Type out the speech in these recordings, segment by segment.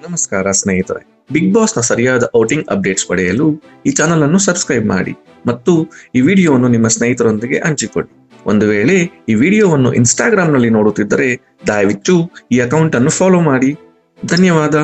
ನಮಸ್ಕಾರ ಸ್ನೇಹಿತರೆ, ಬಿಗ್ ಬಾಸ್ನ ಸರಿಯಾದ ಔಟಿಂಗ್ ಅಪ್ಡೇಟ್ಸ್ ಪಡೆಯಲು ಈ ಚಾನಲ್ ಅನ್ನು ಸಬ್ಸ್ಕ್ರೈಬ್ ಮಾಡಿ ಮತ್ತು ಈ ವಿಡಿಯೋವನ್ನು ನಿಮ್ಮ ಸ್ನೇಹಿತರೊಂದಿಗೆ ಹಂಚಿಕೊಳ್ಳಿ. ಒಂದು ವೇಳೆ ಈ ವಿಡಿಯೋವನ್ನು ಇನ್ಸ್ಟಾಗ್ರಾಂನಲ್ಲಿ ನೋಡುತ್ತಿದ್ದರೆ ದಯವಿಟ್ಟು ಈ ಅಕೌಂಟ್ ಅನ್ನು ಫಾಲೋ ಮಾಡಿ. ಧನ್ಯವಾದ.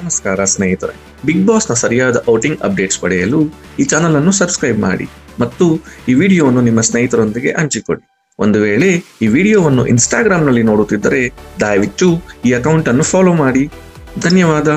ನಮಸ್ಕಾರ ಸ್ನೇಹಿತರೆ, ಬಿಗ್ ಬಾಸ್ನ ಸರಿಯಾದ ಔಟಿಂಗ್ ಅಪ್ಡೇಟ್ಸ್ ಪಡೆಯಲು ಈ ಚಾನಲ್ ಅನ್ನು ಸಬ್ಸ್ಕ್ರೈಬ್ ಮಾಡಿ ಮತ್ತು ಈ ವಿಡಿಯೋವನ್ನು ನಿಮ್ಮ ಸ್ನೇಹಿತರೊಂದಿಗೆ ಹಂಚಿಕೊಳ್ಳಿ. ಒಂದು ವೇಳೆ ಈ ವಿಡಿಯೋವನ್ನು ಇನ್ಸ್ಟಾಗ್ರಾಂನಲ್ಲಿ ನೋಡುತ್ತಿದ್ದರೆ ದಯವಿಟ್ಟು ಈ ಅಕೌಂಟ್ ಅನ್ನು ಫಾಲೋ ಮಾಡಿ. ಧನ್ಯವಾದ.